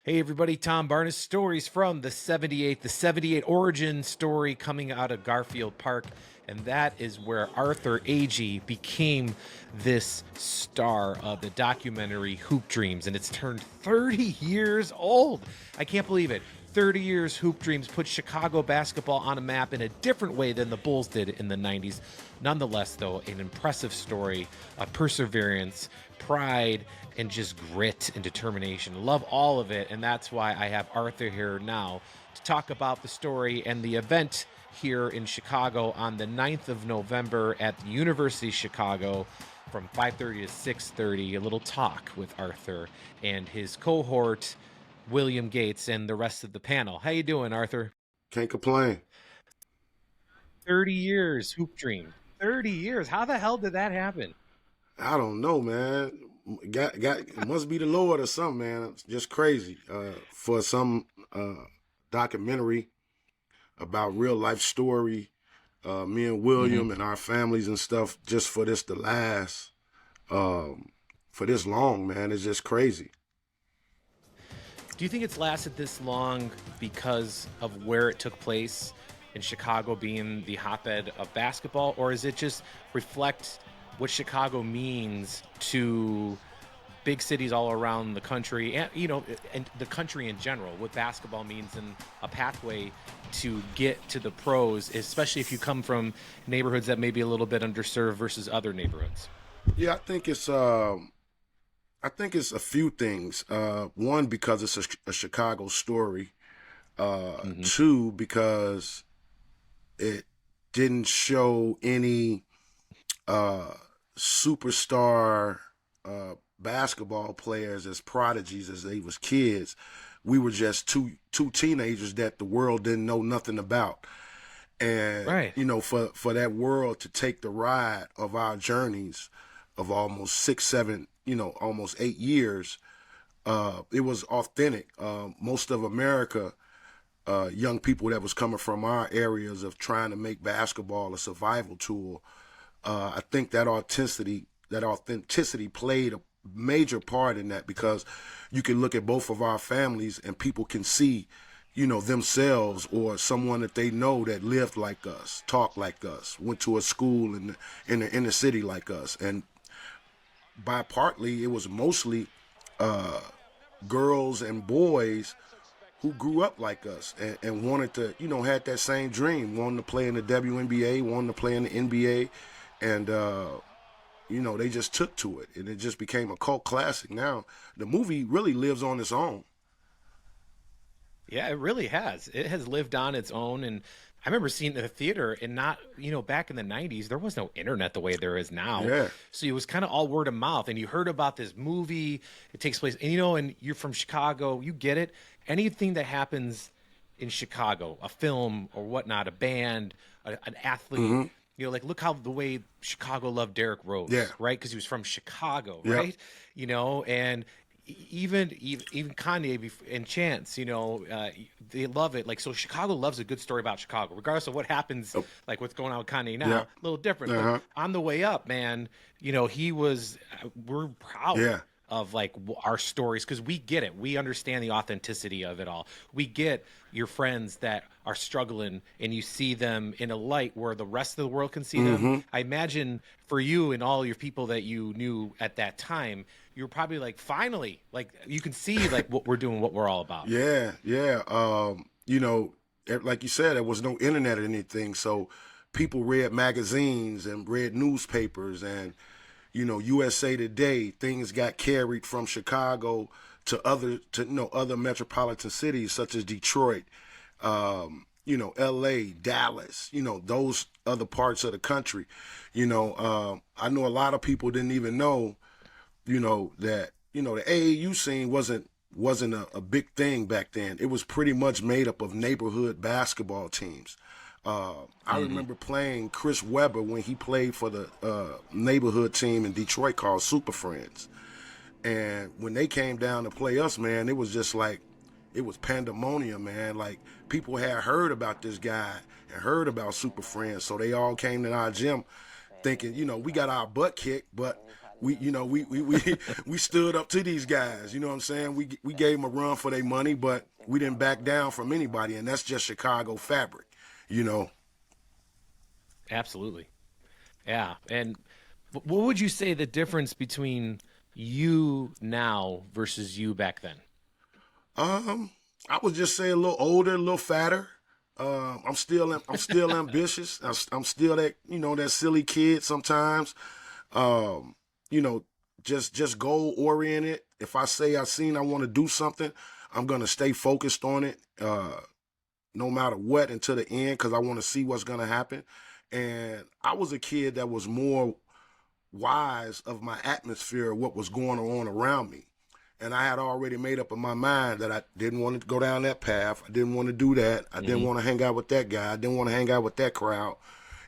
Hey everybody, Tom Barnes, stories from the 78 origin story coming out of Garfield Park. And that is where Arthur Agee became this star of the documentary Hoop Dreams. And it's turned 30 years old. I can't believe it. 30 years, Hoop Dreams put Chicago basketball on a map in a different way than the Bulls did in the 90s. Nonetheless, though, an impressive story of perseverance, pride, and just grit and determination. Love all of it, and that's why I have Arthur here now to talk about the story and the event here in Chicago on the 9th of November at the University of Chicago from 5:30 to 6:30. A little talk with Arthur and his cohort, William Gates, and the rest of the panel. How you doing, Arthur? Can't complain. 30 years, Hoop Dream. 30 years. How the hell did that happen? I don't know, man. Got it must be the Lord or something, man. It's just crazy. For some documentary about real life story, me and Mm-hmm. William and our families and stuff, just for this to last for this long, man, it's just crazy. Do you think it's lasted this long because of where it took place in Chicago being the hotbed of basketball, or is it just reflect what Chicago means to big cities all around the country and and the country in general, what basketball means and a pathway to get to the pros, especially if you come from neighborhoods that may be a little bit underserved versus other neighborhoods? Yeah, I think it's a few things. One, because it's a Chicago story. Mm-hmm. Two, because it didn't show any uh, superstar basketball players as prodigies as they was kids. We were just two teenagers that the world didn't know nothing about. And Right. for that world to take the ride of our journeys of almost 6, 7, almost 8 years, it was authentic. Most of America, young people that was coming from our areas of trying to make basketball a survival tool, I think that authenticity played a major part in that, because you can look at both of our families and people can see, themselves or someone that they know that lived like us, talked like us, went to a school in the inner city like us, and by partly it was mostly girls and boys who grew up like us and wanted to, had that same dream, wanted to play in the WNBA, wanted to play in the NBA, and they just took to it, and it just became a cult classic. Now the movie really lives on its own. Yeah, it really has. It has lived on its own. And I remember seeing it in the theater and not, back in the 90s, there was no internet the way there is now. Yeah. So it was kind of all word of mouth. And you heard about this movie, it takes place, and and you're from Chicago, you get it. Anything that happens in Chicago, a film or whatnot, a band, an athlete, Mm-hmm. like look how the way Chicago loved Derrick Yeah. Rose, right? Because he was from Chicago, Yep. right? And even Kanye and Chance, they love it. Like, so Chicago loves a good story about Chicago, regardless of what happens. Oh, Like what's going on with Kanye now, yeah. a little different. But Uh-huh. on the way up, man, he was. We're proud Yeah. of like our stories because we get it. We understand the authenticity of it all. We get your friends that are struggling and you see them in a light where the rest of the world can see them. Mm-hmm. I imagine for you and all your people that you knew at that time, you were probably like, finally, like you can see like what we're doing, what we're all about. Yeah. Yeah. Like you said, there was no internet or anything, so people read magazines and read newspapers, and USA Today. Things got carried from Chicago to other metropolitan cities such as Detroit, LA, Dallas, those other parts of the country. I know a lot of people didn't even know, that, the AAU scene wasn't a big thing back then. It was pretty much made up of neighborhood basketball teams. I Hmm. remember playing Chris Webber when he played for the neighborhood team in Detroit called Super Friends. And when they came down to play us, man, it was just like, it was pandemonium, man. Like, people had heard about this guy and heard about Super Friends, so they all came to our gym thinking, we got our butt kicked, but we stood up to these guys. You know what I'm saying? We gave them a run for their money, but we didn't back down from anybody, and that's just Chicago fabric. You know. Absolutely. Yeah. And what would you say the difference between you now versus you back then? I would just say a little older, a little fatter. I'm still ambitious. I'm still that that silly kid sometimes. Um, you know, just goal oriented. If I say I want to do something, I'm gonna stay focused on it, no matter what, until the end, because I want to see what's gonna happen. And I was a kid that was more wise of my atmosphere, what was going on around me. And I had already made up in my mind that I didn't want to go down that path. I didn't want to do that. I didn't want to hang out with that guy. I didn't want to hang out with that crowd.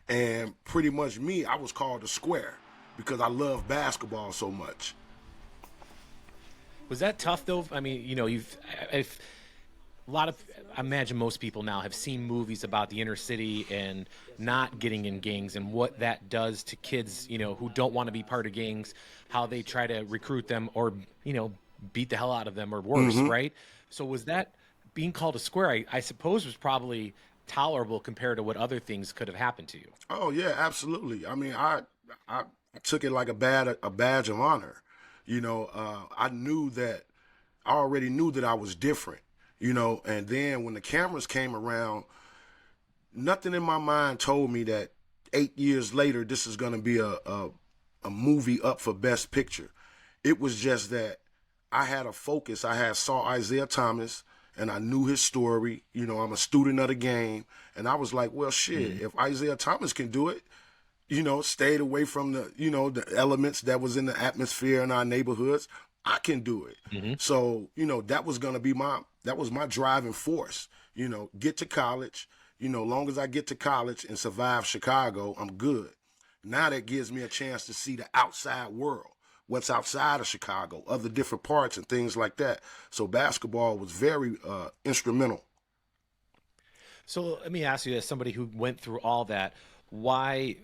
And pretty much me, I was called a square because I love basketball so much. Was that tough though? I mean, if a lot of, I imagine most people now have seen movies about the inner city and not getting in gangs and what that does to kids, who don't want to be part of gangs, how they try to recruit them or, beat the hell out of them or worse, right? So was that being called a square, I suppose was probably tolerable compared to what other things could have happened to you. Oh yeah, absolutely. I mean, I took it like a badge of honor. I knew that I already knew that I was different. And then when the cameras came around, nothing in my mind told me that 8 years later this is going to be a movie up for Best Picture. It was just that I had a focus. Saw Isaiah Thomas and I knew his story. I'm a student of the game, and I was like, well, shit, if Isaiah Thomas can do it, stayed away from the elements that was in the atmosphere in our neighborhoods, I can do it. So, that was gonna be my driving force. Get to college. Long as I get to college and survive Chicago, I'm good. Now that gives me a chance to see the outside world, what's outside of Chicago, other different parts and things like that. So basketball was very instrumental. So let me ask you, as somebody who went through all that, why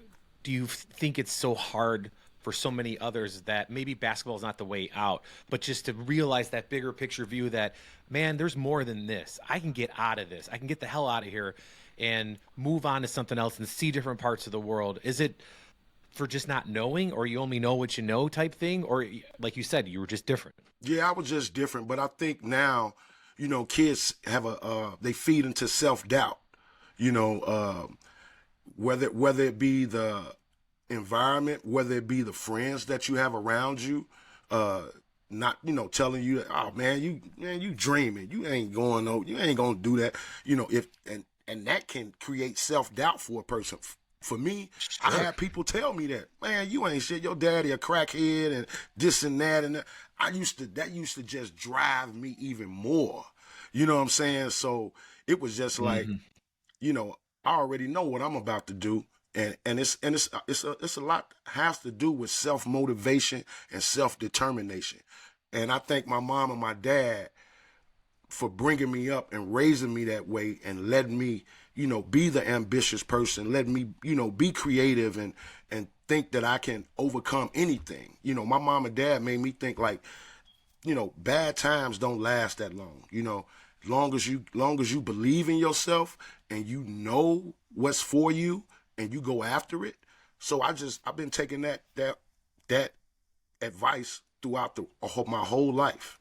do you think it's so hard for so many others that maybe basketball is not the way out, but just to realize that bigger picture view that, man, there's more than this. I can get out of this. I can get the hell out of here and move on to something else and see different parts of the world. Is it for just not knowing, or you only know what you know type thing? Or like you said, you were just different? Yeah, I was just different, but I think now, kids have they feed into self-doubt, you know, whether it be the environment, whether it be the friends that you have around you, not telling you that, oh you dreaming, you ain't gonna do that, if and that can create self-doubt for a person. For me, I Sure. had people tell me that, man, you ain't shit, your daddy a crackhead and this and that, and that. That used to just drive me even more. You know what I'm saying? So it was just like, Hmm. I already know what I'm about to do, and it's a lot has to do with self motivation and self determination, and I thank my mom and my dad for bringing me up and raising me that way and letting me, be the ambitious person, letting me, be creative and think that I can overcome anything. My mom and dad made me think like, bad times don't last that long. Long as you believe in yourself and you know what's for you and you go after it. So I've been taking that advice throughout my whole life.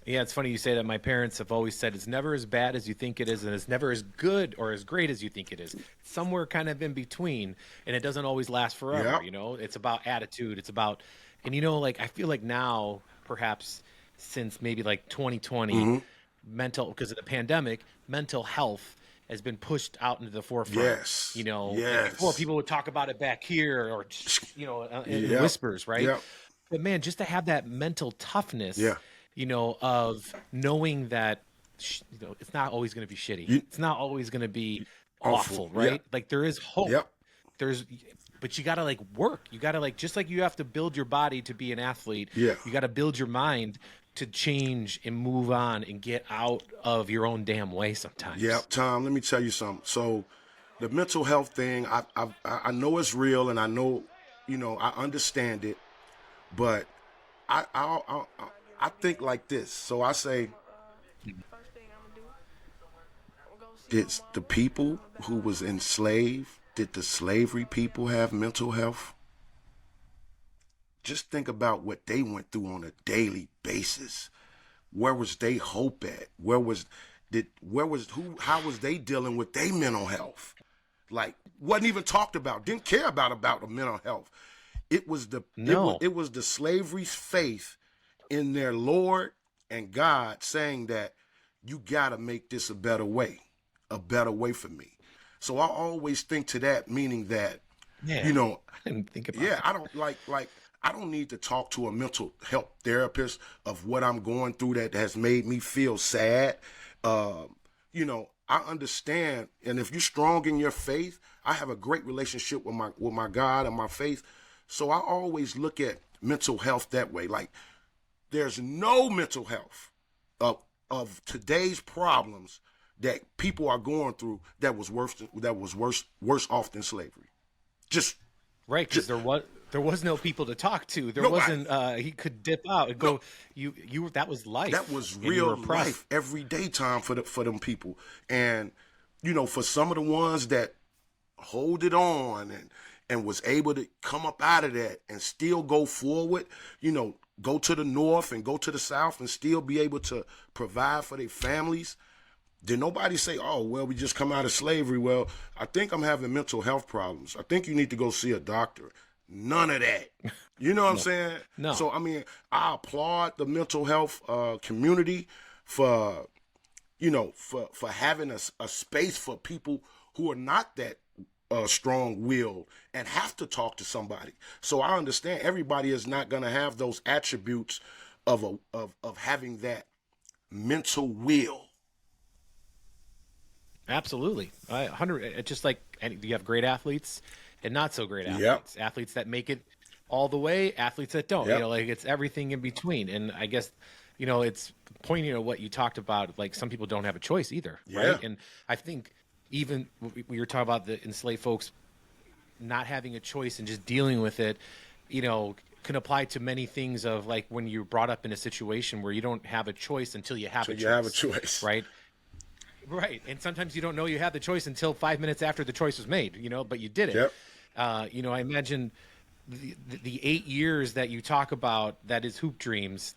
Yeah, it's funny you say that. My parents have always said it's never as bad as you think it is, and it's never as good or as great as you think it is. It's somewhere kind of in between, and it doesn't always last forever. Yep. It's about attitude. It's about, and like I feel like now, perhaps since maybe like 2020, Hmm. mental because of the pandemic, mental health has been pushed out into the forefront. Yes. And before Yes. people would talk about it back here or in Yep. whispers, right? Yep. But man, just to have that mental toughness, Yeah. of knowing that, it's not always going to be shitty. You It's not always going to be awful. awful, Yeah. right? Like there is hope. Yep. There's, but you got to like work. You got to like, just like you have to build your body to be an athlete, Yeah. you got to build your mind to change and move on and get out of your own damn way Yeah, sometimes. Tom. Let me tell you something. So, the mental health thing, I know it's real, and I know I understand it, but I think like this. So I say, it's the people who was enslaved. Did the slavery people have mental health? Just think about what they went through on a daily basis. Where was they hope at? How was they dealing with their mental health? Like, wasn't even talked about. Didn't care about the mental health. It was No. it was the slavery's faith in their Lord and God saying that you gotta make this a better way for me. So I always think to that, meaning that, Yeah. you know, I didn't think about yeah, that. I don't like I don't need to talk to a mental health therapist of what I'm going through that has made me feel sad. I understand, and if you're strong in your faith, I have a great relationship with my God and my faith. So I always look at mental health that way. Like, there's no mental health of today's problems that people are going through that was worse off than slavery. Just, Right, because just there was no people to talk to. There nobody. wasn't he could dip out and No, go. You that was that life, was and you were real oppressed. life, everyday time for them people. And for some of the ones that hold it on and was able to come up out of that and still go forward, go to the north and go to the south and still be able to provide for their families. Did nobody say, oh, well, we just come out of slavery? Well, I think I'm having mental health problems. I think you need to go see a doctor. None of that. You know what I'm No, saying? no, So, I mean, I applaud the mental health community for, for having a space for people who are not that strong-willed and have to talk to somebody. So I understand everybody is not going to have those attributes of having that mental will. absolutely. 100. It's just like you have great athletes and not so great Yep. athletes. Athletes that make it all the way, athletes that don't. Yep. Like it's everything in between. And I guess it's pointing to what you talked about. Like some people don't have a choice either, right? Yeah. And I think even we were talking about the enslaved folks not having a choice and just dealing with it, can apply to many things of like when you're brought up in a situation where you don't have a choice until you have So a you have a choice, choice. right? Right. And sometimes you don't know you have the choice until 5 minutes after the choice was made, but you did it. Yep. I imagine the 8 years that you talk about, that is Hoop Dreams,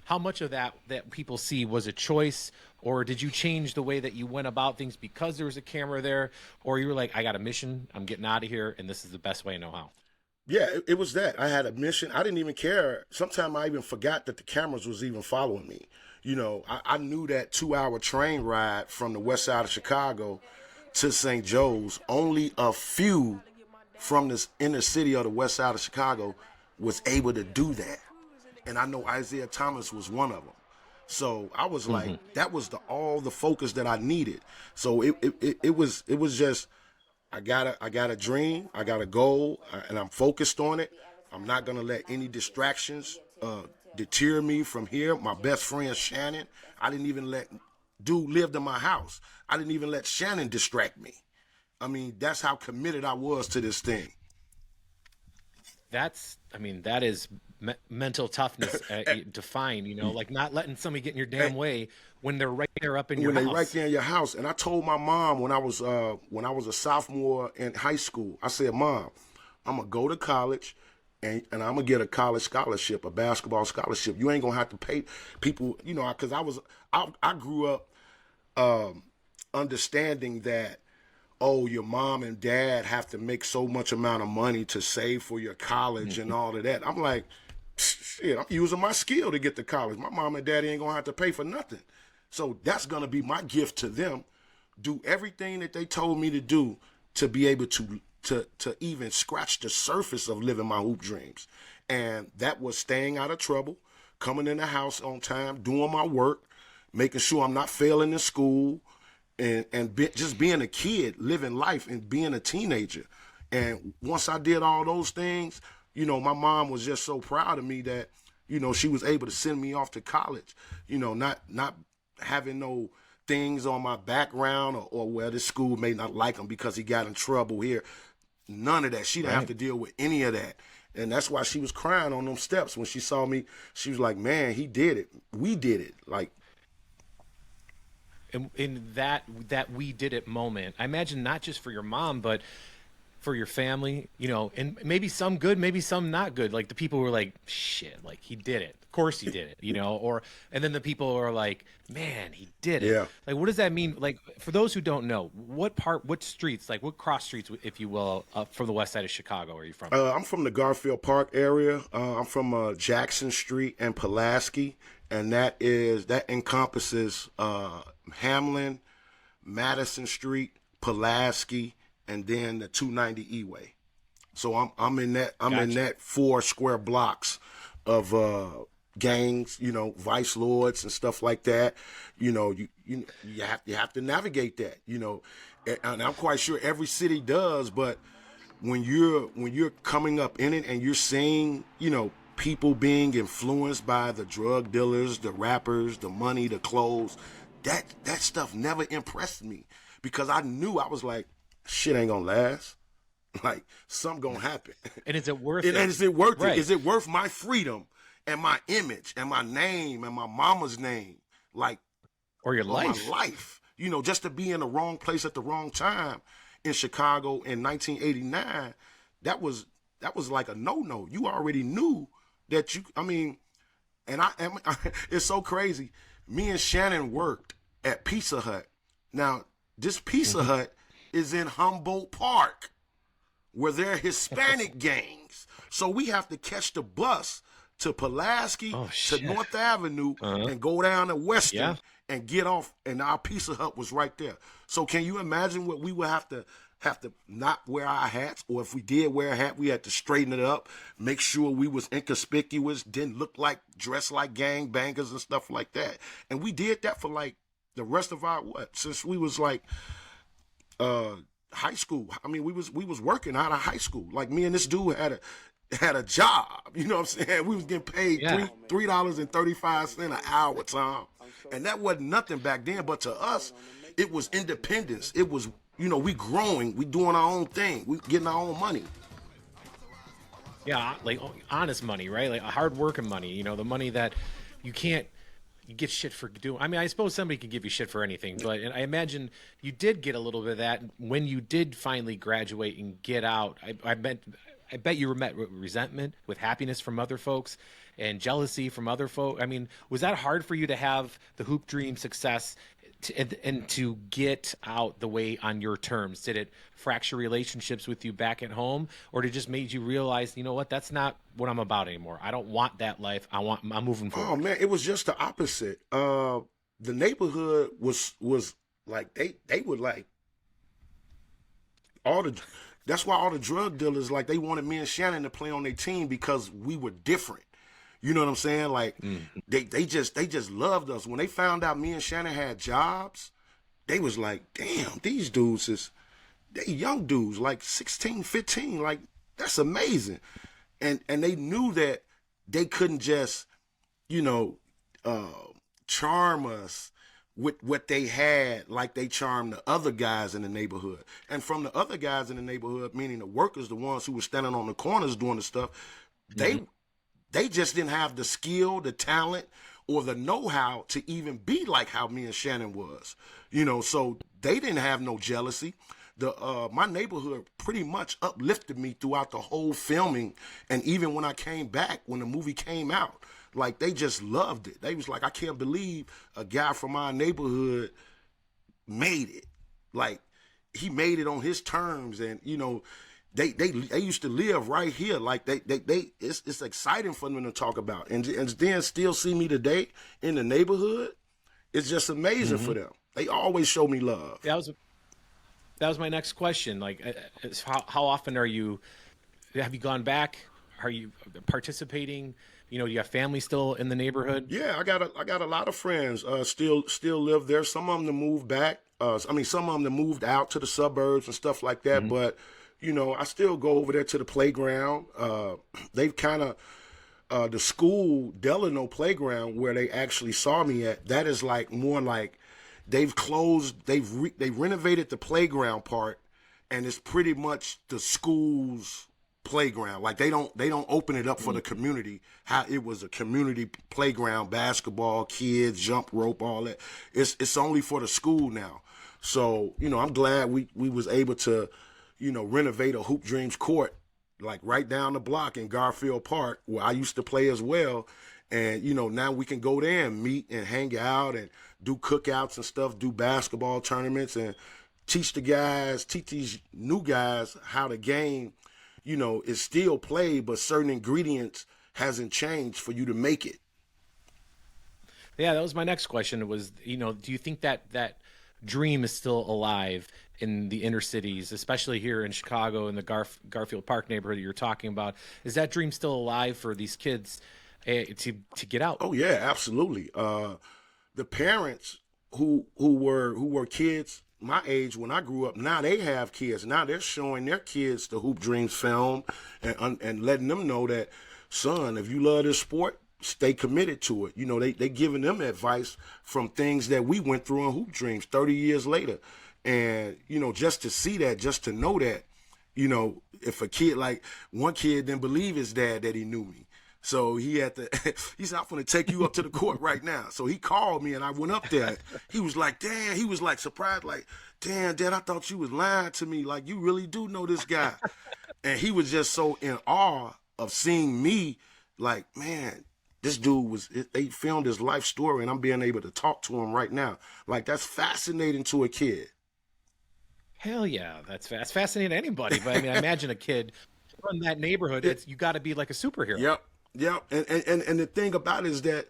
how much of that people see was a choice, or did you change the way that you went about things because there was a camera there, or you were like, I got a mission, I'm getting out of here, and this is the best way I know how? Yeah, it was that. I had a mission. I didn't even care. Sometimes I even forgot that the cameras was even following me. I knew that 2-hour train ride from the west side of Chicago to St. Joe's, only a few from this inner city of the west side of Chicago was able to do that. And I know Isaiah Thomas was one of them. So I was like, Hmm. that was all the focus that I needed. So it was just, I got a dream, I got a goal, and I'm focused on it. I'm not gonna let any distractions deter me from here. My best friend Shannon, I didn't even let dude lived in my house. I didn't even let Shannon distract me. I mean, that's how committed I was to this thing. That is mental toughness defined, like not letting somebody get in your And damn way when they're right there up in your when they right house. there in your house, and I told my mom when I was a sophomore in high school, I said, Mom, I'm gonna go to college, and I'm gonna get a college scholarship, a basketball scholarship. You ain't gonna have to pay people, because I grew up understanding that, oh, your mom and dad have to make so much amount of money to save for your college and all of that. I'm like, shit, I'm using my skill to get to college. My mom and daddy ain't gonna have to pay for nothing. So that's gonna be my gift to them. Do everything that they told me to do to be able to even scratch the surface of living my hoop dreams. And that was staying out of trouble, coming in the house on time, doing my work, making sure I'm not failing in school, and just being a kid, living life and being a teenager. And once I did all those things, my mom was just so proud of me that, she was able to send me off to college, not having no things on my background or well, this school may not like him because he got in trouble here. None of that. She didn't have to deal with any of that. And that's why she was crying on them steps when she saw me. She was like, man, he did it. We did it. Like, in that we did it moment, I imagine not just for your mom, but for your family, you know, and maybe some good, maybe some not good. Like the people who were like, shit, like he did it. Of course he did it, you know, and then the people who are like, man, he did it. yeah. Like, what does that mean? Like, for those who don't know, what streets, like what cross streets, if you will, from the west side of Chicago are you from? I'm from the Garfield Park area. I'm from Jackson Street and Pulaski, and that encompasses Hamlin, Madison Street, Pulaski, and then the 290 E-way. So I'm in that in that 4 square blocks of gangs, you know, vice lords and stuff like that. You know, you have to navigate that, you know, and I'm quite sure every city does. But when you're coming up in it and you're seeing, you know, people being influenced by the drug dealers, the rappers, the money, the clothes, that stuff never impressed me, because I knew, I was like, shit ain't gonna last. Like, something gonna happen. And is it worth it? And is it worth Right. it? Is it worth my freedom and my image and my name and my mama's name? Like, Or your life? my life. You know, just to be in the wrong place at the wrong time in Chicago in 1989, that was like a no-no. You already knew that it's so crazy. Me and Shannon worked at Pizza Hut. Now, this Pizza Hut is in Humboldt Park, where there are Hispanic gangs. So we have to catch the bus to Pulaski, to North Avenue, and go down to Western and get off. And our Pizza Hut was right there. So can you imagine what we would have to not wear our hats? Or if we did wear a hat, we had to straighten it up, make sure we was inconspicuous, didn't look like, dressed like gang bangers and stuff like that. And we did that for like the rest of our, since we was like, high school. I mean, we was working out of high school. Like, me and this dude had a job. You know what I'm saying? We was getting paid $3.35 an hour, Tom. And that wasn't nothing back then. But to us, it was independence. It was, you know, we growing, we doing our own thing, we getting our own money. Yeah, like honest money, right? Like hard working money. You know, the money that you get shit for doing. I mean, I suppose somebody can give you shit for anything, but I imagine you did get a little bit of that when you did finally graduate and get out. I bet you met with resentment, with happiness from other folks, and jealousy from other folks. I mean, was that hard for you to have the hoop dream success and to get out the way on your terms? Did it fracture relationships with you back at home, or did it just made you realize, you know what, that's not what I'm about anymore? I don't want that life. I'm moving forward. Oh man, it was just the opposite. The neighborhood was like, they would like that's why all the drug dealers, like, they wanted me and Shannon to play on their team because we were different. You know what I'm saying? Like, they just loved us. When they found out me and Shannon had jobs, they was like, damn, these dudes they young dudes, like 16, 15, like, that's amazing. And they knew that they couldn't just, you know, charm us with what they had, like they charmed the other guys in the neighborhood. And from the other guys in the neighborhood, meaning the workers, the ones who were standing on the corners doing the stuff, they just didn't have the skill, the talent, or the know-how to even be like how me and Shannon was. You know, so they didn't have no jealousy. My neighborhood pretty much uplifted me throughout the whole filming, and even when I came back, when the movie came out, like, they just loved it. They was like, I can't believe a guy from our neighborhood made it. Like, he made it on his terms, and, you know, they used to live right here. Like, it's exciting for them to talk about, and then still see me today in the neighborhood. It's just amazing for them. They always show me love. That was my next question. Like, how often have you gone back? Are you participating? You know, do you have family still in the neighborhood? Yeah, I got a lot of friends still live there. Some of them that moved back. Some of them that moved out to the suburbs and stuff like that. But, you know, I still go over there to the playground. They've kind of the school Delano playground where they actually saw me at. That is like more like they've renovated the playground part. and it's pretty much the school's playground. Like they don't open it up for the community. How it was a community playground, basketball, kids, jump rope, all that. It's only for the school now. So I'm glad we was able to renovate a Hoop Dreams court like right down the block in Garfield Park where I used to play as well. And now we can go there and meet and hang out and do cookouts and stuff, do basketball tournaments, and teach these new guys how the game is still played, but certain ingredients hasn't changed for you to make it. Yeah, that was my next question was, do you think that dream is still alive in the inner cities, especially here in Chicago in the Garfield Park neighborhood that you're talking about? Is that dream still alive for these kids to get out? Oh yeah, absolutely. The parents who were kids my age when I grew up, now they have kids. Now they're showing their kids the Hoop Dreams film and letting them know that, son, if you love this sport, stay committed to it. They giving them advice from things that we went through in Hoop Dreams 30 years later. And, just to see that, just to know that, if a kid, like one kid didn't believe his dad that he knew me. So he had to, he said, I'm going to take you up to the court right now. So he called me and I went up there. He was like, damn, he was like surprised, like, damn, Dad, I thought you was lying to me. Like, you really do know this guy. And he was just so in awe of seeing me, like, man, this dude they filmed his life story and I'm being able to talk to him right now. Like, that's fascinating to a kid. Hell yeah, that's fascinating to anybody. But I mean, I imagine a kid from that neighborhood, you got to be like a superhero. Yep. And the thing about it is that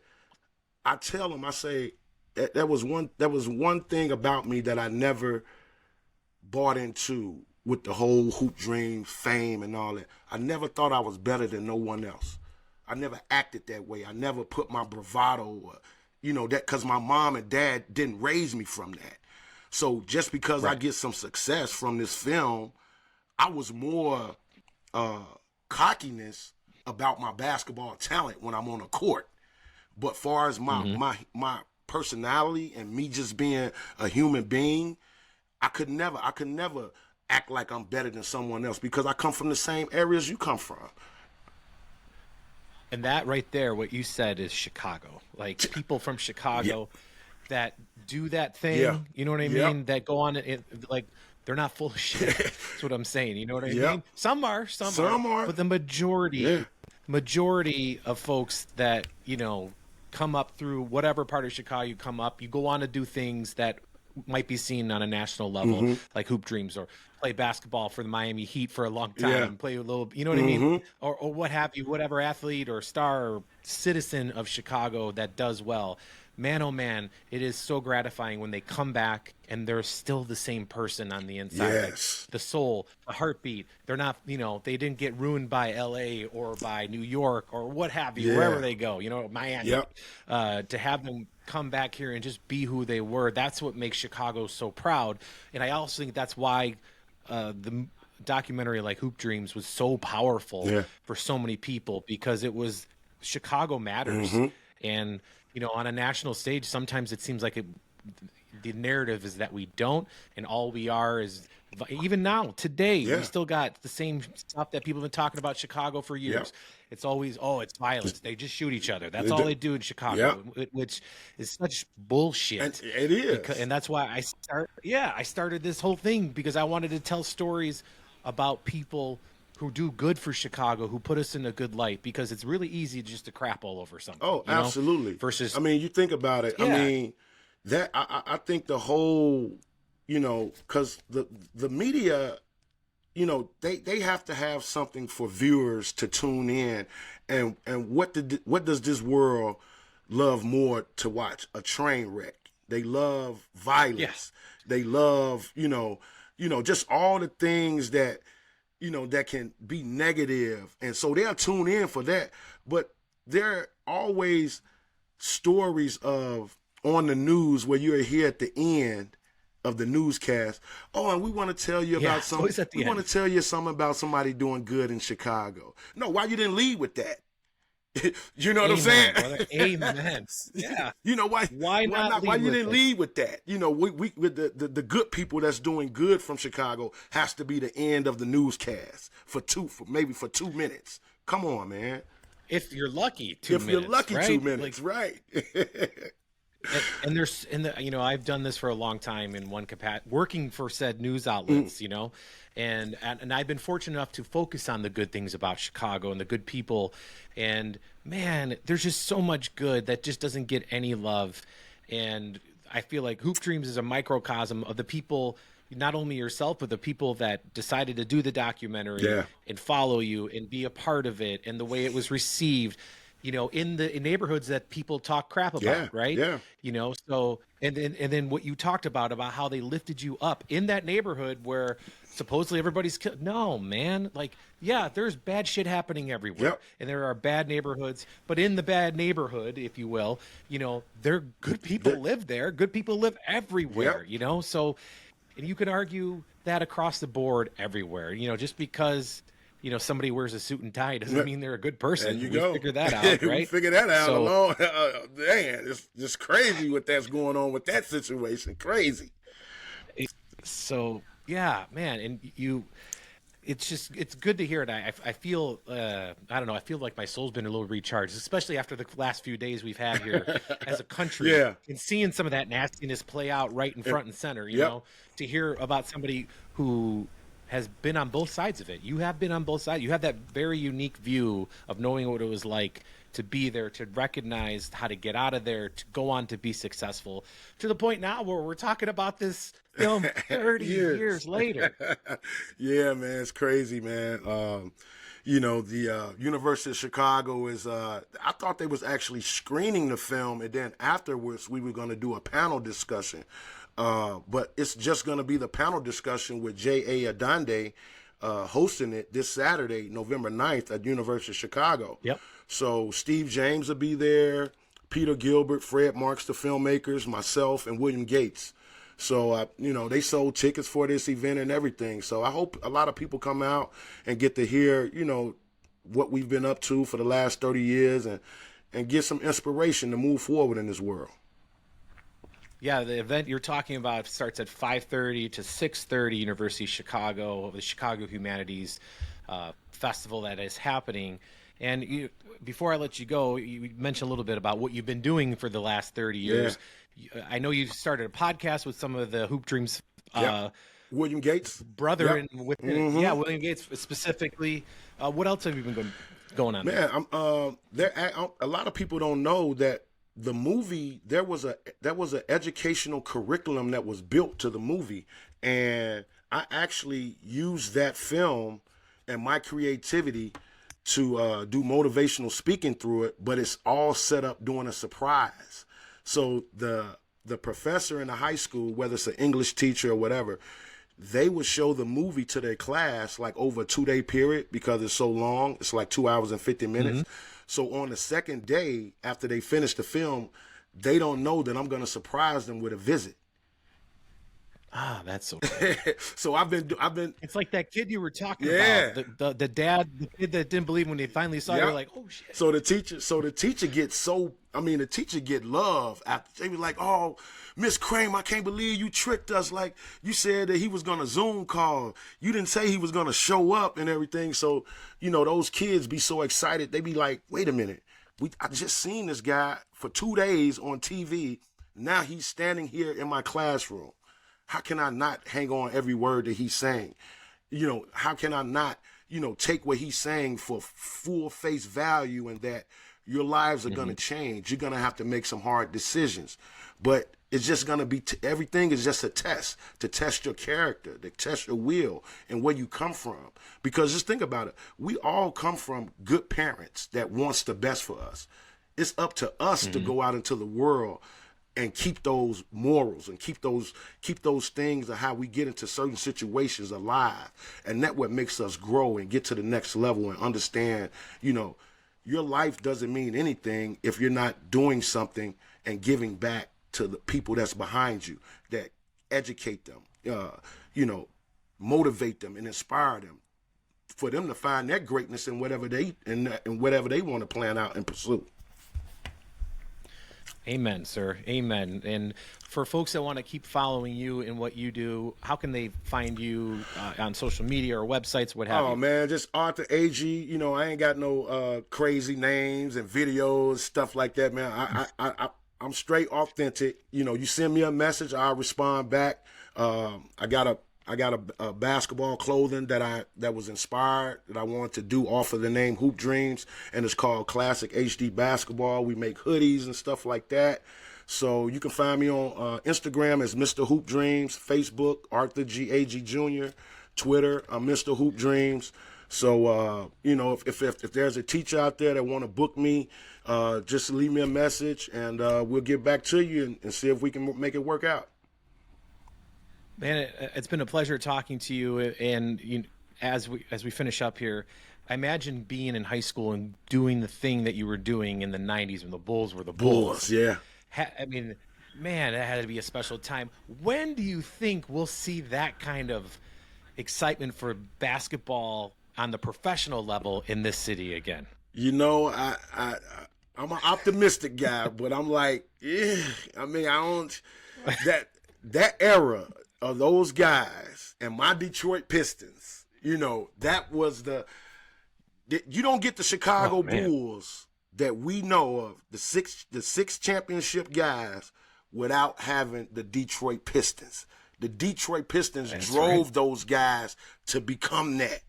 I tell them, I say, that was one thing about me that I never bought into with the whole Hoop Dreams fame and all that. I never thought I was better than no one else. I never acted that way. I never put my bravado, that because my mom and dad didn't raise me from that. So just because I get some success from this film, I was more cockiness about my basketball talent when I'm on a court. But far as my personality and me just being a human being, I could never act like I'm better than someone else because I come from the same areas you come from. And that right there, what you said is Chicago. Like people from Chicago that do that thing, you know what I mean? That go on like they're not full of shit. That's what I'm saying. You know what I mean? Some are, but the majority of folks that, come up through whatever part of Chicago you come up, you go on to do things that might be seen on a national level, like Hoop Dreams, or play basketball for the Miami Heat for a long time, play a little, you know what I mean? Or what have you, whatever athlete or star or citizen of Chicago that does well. Man, oh man, it is so gratifying when they come back and they're still the same person on the inside. Yes. Like the soul, the heartbeat. They're not, they didn't get ruined by LA or by New York or what have you, wherever they go, Miami. To have them come back here and just be who they were, that's what makes Chicago so proud. And I also think that's why the documentary like Hoop Dreams was so powerful for so many people, because it was Chicago matters. And on a national stage, sometimes it seems like the narrative is that we don't, and all we are is, even now, today, we still got the same stuff that people have been talking about Chicago for years. It's always, it's violence. They just shoot each other. That's all they do in Chicago, which is such bullshit. And it is. And that's why I started this whole thing, because I wanted to tell stories about people who do good for Chicago, who put us in a good light, because it's really easy just to crap all over something. Oh, absolutely. Versus, I mean, you think about it. I mean, that I think the whole, because the media, they have to have something for viewers to tune in, and what does this world love more to watch? A train wreck. They love violence. They love, just all the things that, that can be negative. And so they'll tune in for that. But there are always stories of on the news where you're here at the end of the newscast. Oh, and we want to tell you about something. We want to tell you something about somebody doing good in Chicago. No, why you didn't lead with that? You know what I'm Amen, saying? brother. Amen. Yeah. You know why? Why Why not not? Why lead you with didn't it? lead with that? You know, we with the good people that's doing good from Chicago has to be the end of the newscast for maybe for 2 minutes. Come on, man. If you're lucky, two If you're minutes, lucky, two right? Like, minutes, right? and there's in the, I've done this for a long time in one capacity, working for said news Mm, outlets, and I've been fortunate enough to focus on the good things about Chicago and the good people, and man, there's just so much good that just doesn't get any love, and I feel like Hoop Dreams is a microcosm of the people, not only yourself, but the people that decided to do the documentary yeah, and follow you and be a part of it, and the way it was received, in the neighborhoods that people talk crap about, yeah, right? yeah, So and then what you talked about how they lifted you up in that neighborhood where supposedly everybody's killed. No, man, like, yeah, there's bad shit happening everywhere, yep, and there are bad neighborhoods, but in the bad neighborhood, if you will, there good people there- live there. Good people live yep. everywhere, so, and you could argue that across the board everywhere, just because somebody wears a suit and tie doesn't mean they're a good There person. you We go. figured that out, We right? figured that out So along. Man, it's just crazy what that's going on with that situation. Crazy. so yeah, man, and it's good to hear it. I feel I don't know, I feel like my soul's been a little recharged, especially after the last few days we've had here as a country, Yeah. and seeing some of that nastiness play out right in And- front and center, yep. to hear about somebody who has been on both sides of it. You have been on both sides. You have that very unique view of knowing what it was like to be there, to recognize how to get out of there, to go on to be successful, to the point now where we're talking about this film 30 Years. years later. Yeah, man, it's crazy, man. The University of Chicago is. I thought they was actually screening the film, and then afterwards we were going to do a panel discussion. But it's just going to be the panel discussion with J.A. Adande hosting it this Saturday, November 9th at University of Chicago. Yep. So Steve James will be there, Peter Gilbert, Fred Marx, the filmmakers, myself, and William Gates. So, they sold tickets for this event and everything. So I hope a lot of people come out and get to hear, what we've been up to for the last 30 years and get some inspiration to move forward in this world. Yeah, the event you're talking about starts at 5:30 to 6:30, University of Chicago, the Chicago Humanities Festival that is happening. And before I let you go, you mentioned a little bit about what you've been doing for the last 30 years. I know you started a podcast with some of the Hoop Dreams Yep. William Gates. brother, Yep. and within it, yeah, William Gates specifically. What else have you been going on there? Man, a lot of people don't know that the movie there was an educational curriculum that was built to the movie, and I actually used that film and my creativity to do motivational speaking through it, but it's all set up doing a surprise. So the professor in the high school, whether it's an English teacher or whatever, they would show the movie to their class like over a 2-day period because it's so long. It's like 2 hours and 50 minutes. So on the second day after they finish the film, they don't know that I'm going to surprise them with a visit. Ah, that's so cool. So I've been. It's like that kid you were talking Yeah. about, the dad, the kid that didn't believe when they finally saw it. Yep. They're like, oh shit. So the teacher gets the teacher get love after they be like, oh, Miss Kramer, I can't believe you tricked us. Like, you said that he was gonna Zoom call. You didn't say he was gonna show up and everything. So, those kids be so excited. They be like, wait a minute. I just seen this guy for 2 days on TV. Now he's standing here in my classroom. How can I not hang on every word that he's saying? How can I not, take what he's saying for full face value, and that your lives are going to change. You're going to have to make some hard decisions. But it's just going to be, everything is just a test to test your character, to test your will and where you come from. Because just think about it. We all come from good parents that wants the best for us. It's up to us to go out into the world and keep those morals and keep those things of how we get into certain situations alive. And that's what makes us grow and get to the next level and understand, your life doesn't mean anything if you're not doing something and giving back to the people that's behind you, that educate them, motivate them and inspire them for them to find their greatness in whatever they in whatever they want to plan out and pursue. Amen, sir. Amen. And for folks that want to keep following you and what you do, how can they find you on social media or websites, what have you? Oh man, just Arthur Agee. You know, I ain't got no crazy names and videos, stuff like that, man. I'm straight authentic. You know, you send me a message, I'll respond back. I got a basketball clothing that was inspired that I wanted to do off of the name Hoop Dreams, and it's called Classic HD Basketball. We make hoodies and stuff like that. So you can find me on Instagram as Mr. Hoop Dreams, Facebook Arthur G. Agee Jr., Twitter Mr. Hoop Dreams. So you know, if there's a teacher out there that want to book me, just leave me a message, and we'll get back to you and see if we can make it work out. Man, it's been a pleasure talking to you. And as we finish up here, I imagine being in high school and doing the thing that you were doing in the '90s when the Bulls were the Bulls. Yeah. I mean, man, that had to be a special time. When do you think we'll see that kind of excitement for basketball on the professional level in this city again? You know, I'm an optimistic guy, but I'm like, yeah. I mean, I don't that era of those guys and my Detroit Pistons. You know, that was you don't get the Chicago Bulls that we know of, the six championship guys, without having the Detroit Pistons. The Detroit Pistons drove those guys to become that.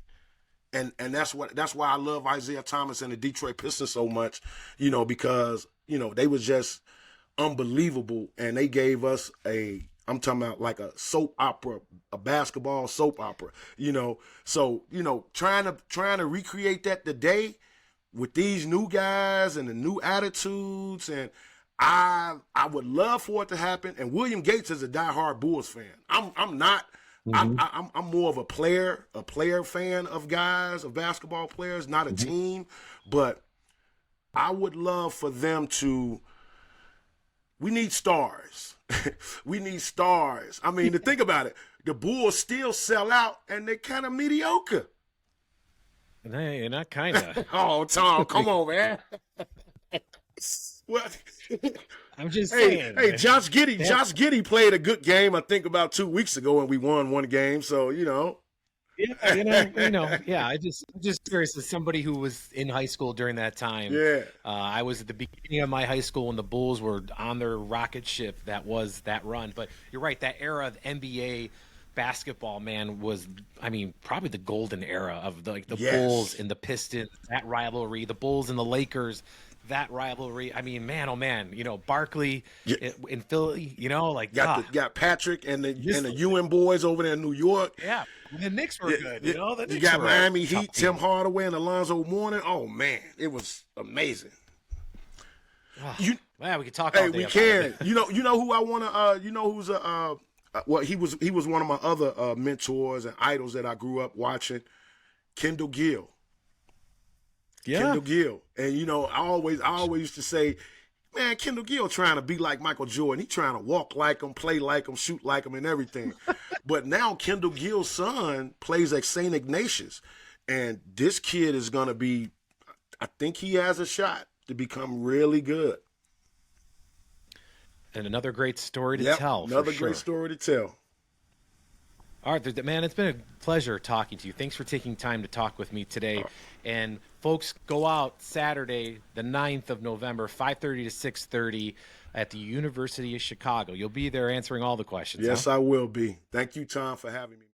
And that's why I love Isaiah Thomas and the Detroit Pistons so much, you know, because, you know, they was just unbelievable, and they gave us I'm talking about like a soap opera, a basketball soap opera, you know. So, you know, trying to recreate that today with these new guys and the new attitudes, and I would love for it to happen. And William Gates is a diehard Bulls fan. I'm not. Mm-hmm. I'm more of a player fan of guys, of basketball players, not a team. But I would love for them to. We need stars. We need stars. I mean, to think about it, the Bulls still sell out, and they're kind of mediocre. You're not kind of. Oh, Tom, come on, man. Well, I'm just saying. Hey, Josh Giddey played a good game, I think, about 2 weeks ago, and we won one game. So, you know. Yeah, yeah. I'm just curious, as somebody who was in high school during that time. Yeah. I was at the beginning of my high school when the Bulls were on their rocket ship. That was that run. But you're right. That era of NBA basketball, man, was, I mean, probably the golden era of the Bulls and the Pistons, that rivalry, the Bulls and the Lakers, that rivalry. I mean, man, oh man, you know, Barkley in Philly, you know, like got Patrick and the UN boys over there in New York. Yeah, the Knicks were good. You know, the Knicks got were Miami Heat, Tim Hardaway and Alonzo Mourning. Oh man, it was amazing. Man, we could talk all day. We can. You know who I want to. You know who's well, he was one of my other mentors and idols that I grew up watching. Kendall Gill. Yeah. Kendall Gill. And, you know, I always used to say, man, Kendall Gill trying to be like Michael Jordan. He trying to walk like him, play like him, shoot like him, and everything. But now Kendall Gill's son plays at St. Ignatius. And this kid is going to be, I think he has a shot to become really good. And another great story to tell. Another great story to tell. Arthur, man, it's been a pleasure talking to you. Thanks for taking time to talk with me today. And folks, go out Saturday, the 9th of November, 5:30 to 6:30 at the University of Chicago. You'll be there answering all the questions. Yes, I will be. Thank you, Tom, for having me.